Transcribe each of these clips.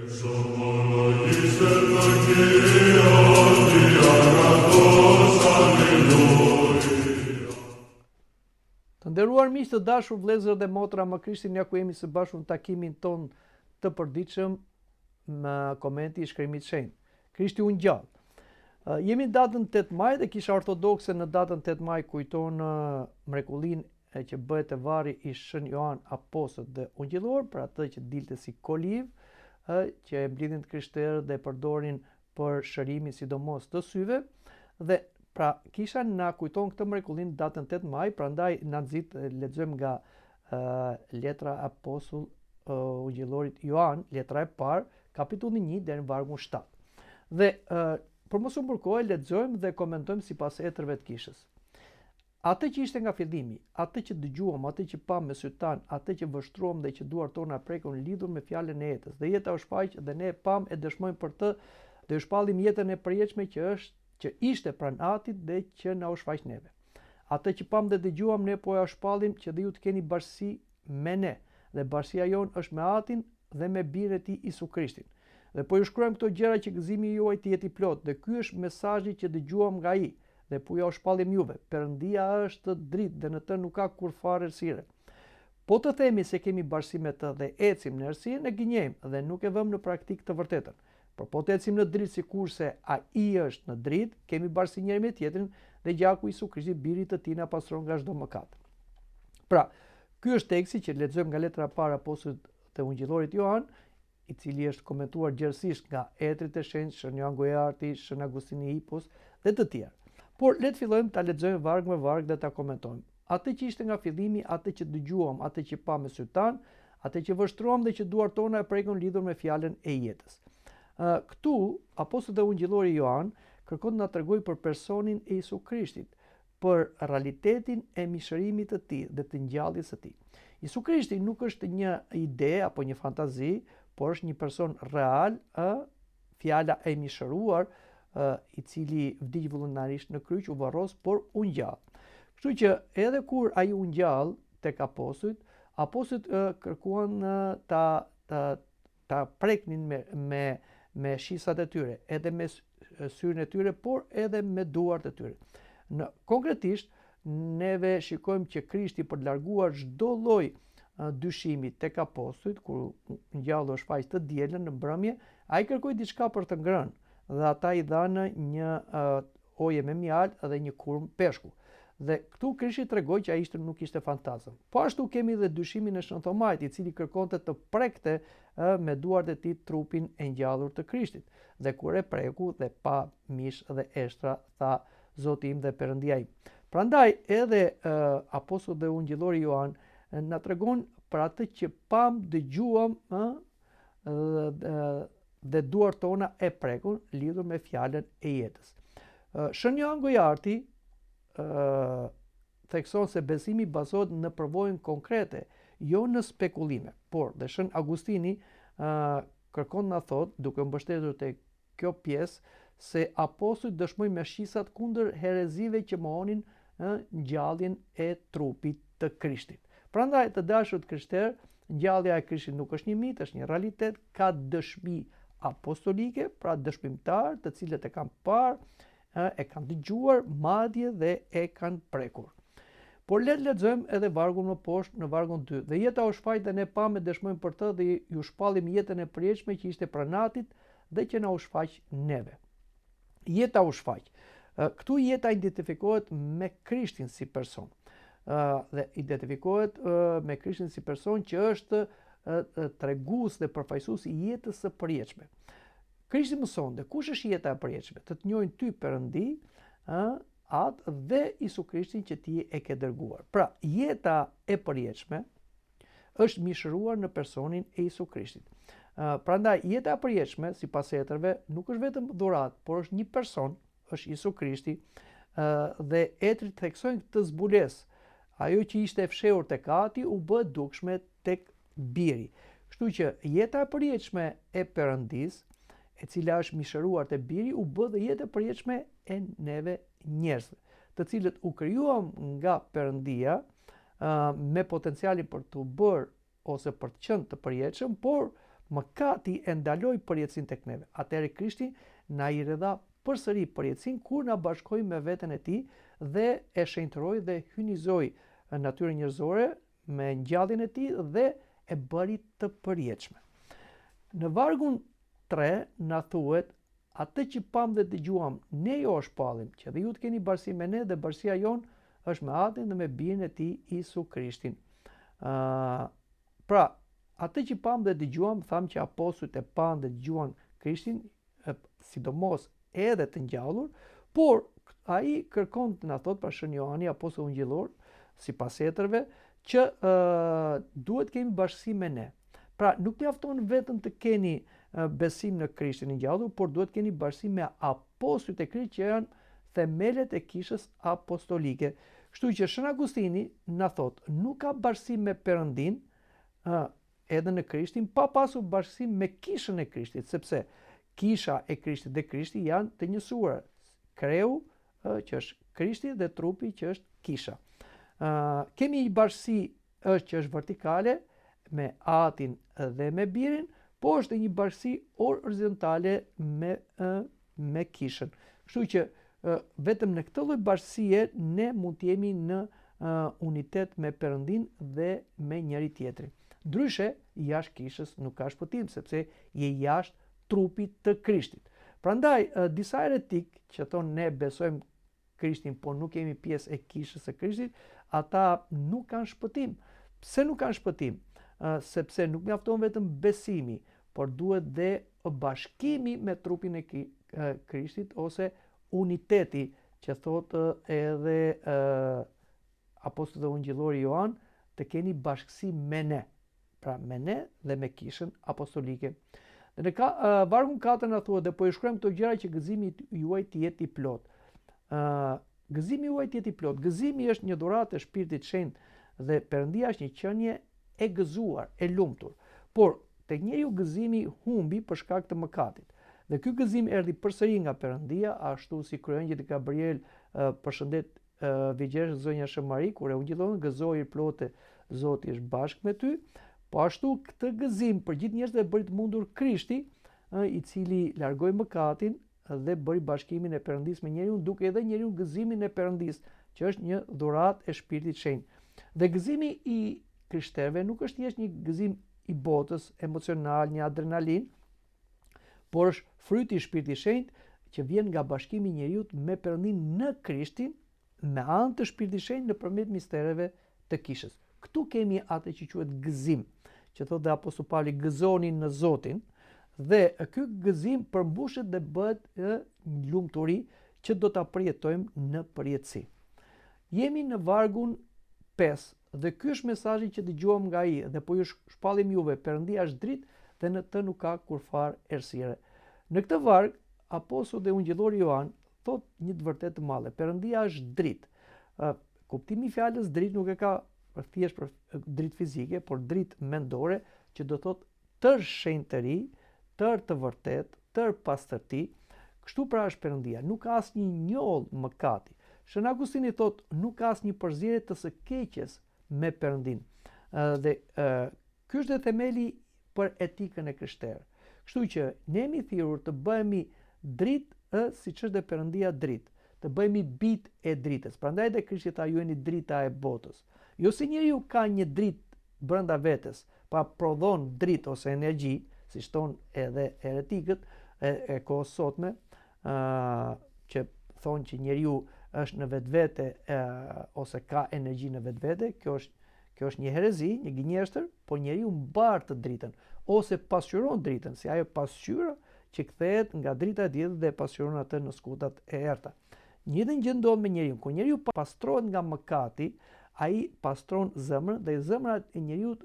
Të nderuar miq të dashur, vëllezër dhe motra, më Krishtin ja ku jemi së bashku në takimin ton të përditshëm me komenti i Shkrimit të Shenjtë. Krishti u ngjall. Jemi në datën 8 maj dhe Kisha Ortodokse në datën 8 maj kujton mrekullinë që bëhet e varri i Shën Joan Apostoll dhe Ungjillor, për atë që dilte si koliv, që e mblidhin të krishterët dhe përdorin për shërimin sidomos të syve, dhe pra Kisha na kujton këtë mrekullinë datën 8 maj, prandaj na nxit lexojmë nga letra Apostull Ungjillorit Joan, letra e parë, kapitulli 1 deri në vargun 7. Dhe për mos u mbërkohë, lexojmë dhe komentojmë sipas etrëve të Kishës. Atë që ishte nga fillimi, atë që dëgjuam, atë që pam me syt tan, atë që vështruam dhe që duart tona prekun lidhur me fjalën e jetës. Dhe jeta u shfaq dhe ne pam e dëshmojmë për të dhe u shpallim jetën e përjetshme që ishte pranë Atit dhe që na u shfaq neve. Atë që pam dhe dëgjuam, ne po ja shpallim që dhe ju të keni bashkësi me ne, dhe bashkësia jonë është me Atin dhe me Birin e Tij Isu Krishtin. Dhe po ju shkruajmë këto gjëra që gëzimi juaj të jetë i plot, dhe ky është mesazhi që dëgjuam nga ai, dhe po ja u shpallim juve. Perëndia është dritë dhe në të nuk ka kurrfarë errësire. Po të themi se kemi bashkësi me të dhe ecim në errësi, ne gënjejmë dhe nuk e vëmë në praktik të vërtetën. Por po të ecim në dritë sikurse ai është në dritë, kemi bashkësi njëri me tjetrin dhe gjaku i Isu Krishtit, Biri të Tij, na pastron nga çdo mëkat. Pra, ky është teksti që lexojmë nga letra e parë apostullit të Ungjillorit Joan, i cili është komentuar gjerësisht nga etrit e shenjtë, Shën Joan Gojarti, Shën Agustini Hipos dhe të tjerë. Por le të fillojmë ta lexojmë varg me varg dhe ta komentojmë. Atë që ishte nga fillimi, atë që dëgjuam, atë që pam me syt tan, atë që vështruam dhe që duart tona e prekun lidhur me fjalën e jetës. Këtu apostulli dhe ungjillori Joan kërkon të na tregojë për personin e Isu Krishtit, për realitetin e mishërimit të Tij dhe të ngjalljes së Tij. Isu Krishti nuk është një ide apo një fantazi, por është një person real, fjala e mishëruar, i cili vdiq vullnetarisht në kryq, u varros, por u ngjall. Kështu që edhe kur ai u ngjall tek apostujt kërkuan ta preknin me shisat e tyre, edhe me syrin e tyre, por edhe me duart e tyre. Konkretisht, neve shikojmë që Krishti, për të larguar çdo lloj dyshimi tek apostujt, kur ngjallu është shfaq të dielën në mbrëmje, ai kërkoi diçka për të ngrënë, dhe ata i dhanë një oje me mjaltë dhe një kurm peshku. Dhe këtu Krishti tregoi që ai nuk ishte fantazëm. Po ashtu kemi edhe dyshimin e Shën Thomait, i cili kërkonte të prekte me duart e tij trupin e ngjallur të Krishtit. Dhe kur e preku dhe pa mish dhe eshtra, tha: Zoti im dhe Perëndia im. Prandaj edhe apostulli dhe ungjillori Joan na tregon për atë që pam, dëgjuam dhe duart tona e prekun lidhur me fjalën e jetës. Shën Joan Gojarti thekson se besimi bazohet në përvojën konkrete, jo në spekulime. Por dhe Shën Agustini kërkon na thot, duke mbështetur te kjo pjesë, se apostujt dëshmojnë me shisat kundër herezive që mohonin ngjalljen e trupit të Krishtit. Prandaj, të dashur krishterë, ngjallja e Krishtit nuk është një mit, është një realitet, ka dëshmi apostolike, pra dëshmimtar, të cilët e kanë parë, e kanë dëgjuar, madje dhe e kanë prekur. Por le të lexojmë edhe vargun më poshtë, në vargun 2. Dhe jeta u shfaq dhe ne pam e dëshmojmë për të dhe ju shpallim jetën e përjetshme që ishte pranë Atit dhe që na u shfaq neve. Jeta u shfaq. Këtu jeta identifikohet me Krishtin si person. Dhe identifikohet me Krishtin si person që është tregues dhe përfaqësues i jetës së përjetshme. Krishti mëson dhe kush është jeta e përjetshme? Të njohin ty Perëndi, Atë dhe Isu Krishtin që ti e ke dërguar. Pra, jeta e përjetshme është mishëruar në personin e Isu Krishtit. Prandaj, jeta e përjetshme, sipas etrëve, nuk është vetëm dhuratë, por është një person, është Isu Krishti, dhe etrit theksojnë këtë zbulesë. Ajo që ishte e fshehur tek Ati u bë dukshme tek Biri. Kështu që jeta e përjetshme e Perëndis, e cila është mishëruar te Biri, u bë dhe jetë e përjetshme e neve njerëzve, të cilët u krijuam nga Perëndia me potencialin për të bërë ose për të qenë të përjetshëm, por mëkati e ndaloi përjetësinë tek neve. Atëherë Krishti na i ridha përsëri përjetësinë kur na bashkoi me veten e tij dhe e shenjtëroi dhe hynizoi natyrën njerëzore me ngjalljen e tij dhe e bëri të përjetshme. Në vargun 3 na thuhet: atë që pam dhe dëgjuam, ne jo shpallim, që dhe ju të keni bashkësi me ne dhe bashkësia jonë është me Atin dhe me Birin e tij Isu Krishtin. Pra, atë që pam dhe dëgjuam, tham që apostujt e pan dhe dëgjuan Krishtin, sidomos edhe të ngjallur, por ai kërkon të na thot, pra Shën Johani, apostulli ungjillor, sipas etërve, që duhet kemi bashkësi me ne. Pra, nuk mjafton vetëm të keni besim në Krishtin e ngjallur, por duhet keni bashkësi me apostujt e Krishtit që janë themelet e kishës apostolike. Kështu që Shën Agustini na thot, nuk ka bashkësi me Perëndin edhe në Krishtin pa pasur bashkësi me kishën e Krishtit, sepse kisha e Krishtit dhe Krishti janë të njësuar. Kreu që është Krishti dhe trupi që është kisha. Kemi një bashkësi që është vertikale me Atin dhe me Birin, po është një bashkësi horizontale me kishën. Kështu që vetëm në këtë lloj bashkësie ne mund të jemi në unitet me Perëndin dhe me njëri tjetrin. Ndryshe, jashtë kishës nuk ka shpëtim, sepse je jashtë trupit të Krishtit. Prandaj, disa heretik që thonë ne besojmë Krishtin, por nuk jemi pjesë e kishës së Krishtit, ata nuk kanë shpëtim. Pse nuk kanë shpëtim? Sepse nuk mjafton vetëm besimi, por duhet dhe bashkimi me trupin e Krishtit ose uniteti që thotë edhe apostulli dhe ungjillori Joan, të keni bashkësi me ne. Pra me ne dhe me kishën apostolike. Dhe në vargun 4 na thuhet, dhe po i shkruajmë këto gjëra që gëzimi juaj të jetë i plot. Gëzimi juaj të jetë i plot. Gëzimi është një dhuratë e Shpirtit Shenjtë dhe Perëndia është një qenie e gëzuar, e lumtur. Por tek njeriu gëzimi humbi për shkak të mëkatit. Dhe ky gëzim erdhi përsëri nga Perëndia, ashtu si kryengjëlli Gabriel përshëndet vigjeres zonja Shëmari, kur e ungjillon, gëzoi i plotë, Zoti është bashkë me ty. Po ashtu këtë gëzim për gjithë njerëzit e bëri të mundur Krishti, i cili largoi mëkatin dhe bëri bashkimin e Perëndisë me njeriu, duke edhe njeriu gëzimin e Perëndisë, që është një dhuratë e Shpirtit Shenjtë. Dhe gëzimi i krishterëve nuk është thjesht një gëzim i botës, emocional, një adrenalin, por është fryti i Shpirtit Shenjtë që vjen nga bashkimi i njeriu me Perëndin në Krishtin, me anë të Shpirtit Shenjtë nëpërmjet mistereve të kishës. Këtu kemi atë që quhet gëzim, që thotë dhe apostulli Pauli, gëzoni në Zotin, dhe ky gëzim përmbushet dhe bëhet një lumturi që do ta përjetojmë në përjetësi. Jemi në vargun 5 dhe ky është mesazhi që dëgjuam nga ai dhe po ju shpallim juve, Perëndia është dritë dhe në të nuk ka kurfar errësire. Në këtë varg apostulli dhe ungjillori Joan thot një të vërtetë të madhe, Perëndia është dritë. Kuptimi i fjalës dritë nuk e ka thjesht për dritë fizike, por dritë mendore, që do thot tër shenjtëri, tër të vërtet, tër pastërti. Kështu pra është Perëndia, nuk ka asnjë njoll mëkati. Shën Agustini thot nuk ka asnjë përzierje të së keqes me Perëndin. Dhe ky është themeli për etikën e krishterë. Kështu që ne jemi thirrur të bëhemi dritë siç është dhe Perëndia dritë, të bëhemi bijtë e dritës. Prandaj dhe Krishti tha ju jeni drita e botës. Jo se njeriu ka një dritë brenda vetes, pa prodhon dritë ose energji, siç thon edhe heretikët e kohës sotme, që thonë që njeriu është në vetvete ose ka energji në vetvete. Kjo është një herezi, një gënjeshtër, por njeriu mbar të dritën ose pasqyron dritën, si ajo pasqyra që kthehet nga drita e diellit dhe pasqyron atë në skutat e errta. Njëjtën gjë ndodh me njeriu. Kur njeriu pastrohet nga mëkati, ai pastron zemrën dhe zemra e njeriu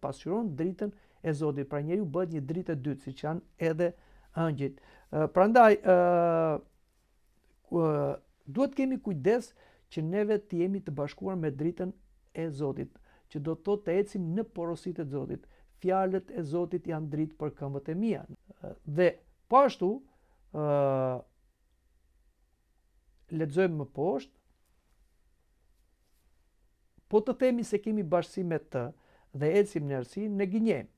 pasqyron dritën e Zotit. Pra njeriu bëhet një dritë e dytë, siç janë edhe ëngjëjt. Prandaj duhet kemi kujdes që neve të jemi të bashkuar me dritën e Zotit, që do të thotë të ecim në porositë e Zotit. Fjalët e Zotit janë dritë për këmbët e mia. Dhe po ashtu lexojmë më poshtë, po të themi se kemi bashkësi me të dhe ecim në errësi, ne gënjejmë.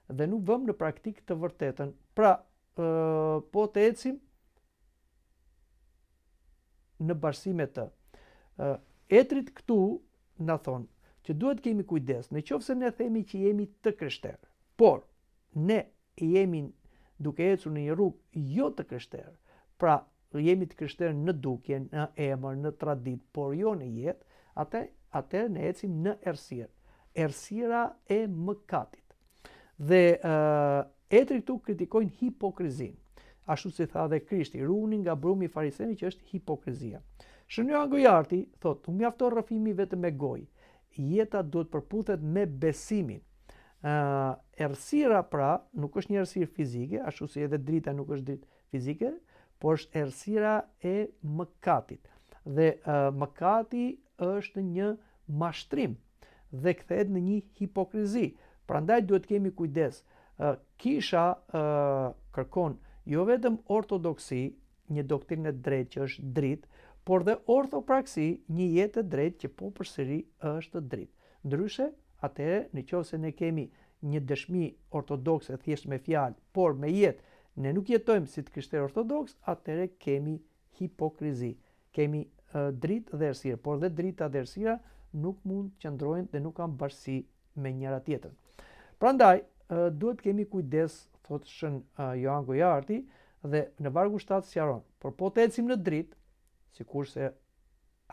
dhe nuk vëmë në praktik të vërtetën. Pra, po të ecim në bashkësi me të. Etrit këtu na thonë që duhet kemi kujdes, në qoftë se ne themi që jemi të krishterë, por ne jemi duke ecur në një rrugë jo të krishterë, pra jemi të krishterë në dukje, në emër, në tradit, por jo në jetë, atëherë ne ecim në errësirë. Errësira e mëkatit. Dhe etri këtu kritikojnë hipokrizinë. Ashtu si tha dhe Krishti, ruani nga brumi i farisejve që është hipokrizia. Shën Joan Gojarti thotë, u mjafton rrëfimi vetëm me gojë. Jeta duhet përputhet me besimin. Errësira pra nuk është një errësirë fizike, ashtu si edhe drita nuk është dritë fizike, por është errësira e mëkatit. Dhe mëkati është një mashtrim dhe kthehet në një hipokrizi. Prandaj duhet kemi kujdes. Kisha kërkon jo vetëm ortodoksi, një doktrinë e drejtë që është dritë, por dhe ortopraksi, një jetë e drejtë që po përsëri është dritë. Ndryshe, atëherë, nëse ne kemi një dëshmi ortodokse thjesht me fjalë, por me jetë ne nuk jetojmë si të krishterë ortodoks, atëherë kemi hipokrizi. Kemi dritë dhe errësirë, por dhe drita dhe errësira nuk mund të qëndrojnë dhe nuk kanë bashkësi me njëra tjetrën. Prandaj, duhet kemi kujdes, thotë Shën Joan Gojarti, dhe në vargu 7 sqaron, por po të ecim në dritë, sikurse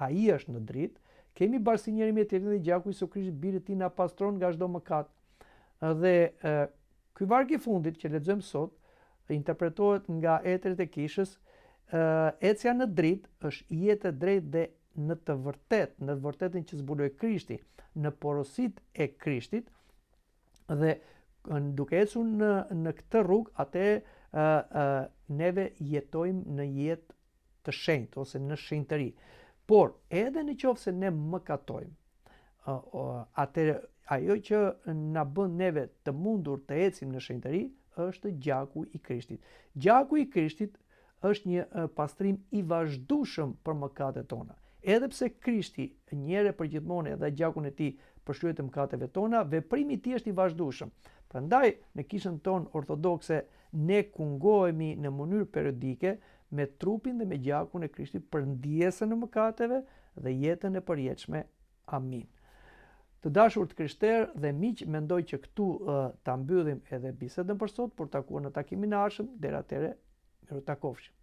ai është në dritë, kemi bashkësi njëri me tjetrin dhe gjaku i Jezusi Krishtit biri i tij na pastron nga çdo mëkat. Dhe ky varg i fundit që lexojmë sot interpretohet nga etrit e kishës, ecja në dritë është jetë e drejtë dhe në të vërtetën që zbuloi Krishti, në porositë e Krishtit, dhe duke ecur në këtë rrugë, atë neve jetojmë në jetë të shenjtë ose në shenjtëri. Por edhe në qoftë se ne mëkatojmë, atëherë ajo që na bën neve të mundur të ecim në shenjtëri është gjaku i Krishtit. Gjaku i Krishtit është një pastrim i vazhdueshëm për mëkatet tona. Edhe pse Krishti një herë për gjithmonë dhe gjakun e tij përshkruaj të mëkateve tona, veprimi i tij është i vazhdueshëm. Prandaj në kishën tonë ortodokse ne kungohemi në mënyrë periodike me trupin dhe me gjakun e Krishtit për ndjesën e mëkateve dhe jetën e përjetshme. Amin. Të dashur të krishterë dhe miq, mendoj që këtu ta mbyllim edhe bisedën për sot, por takuar në takimin e ardhshëm. Deri atëherë, miru takofshim.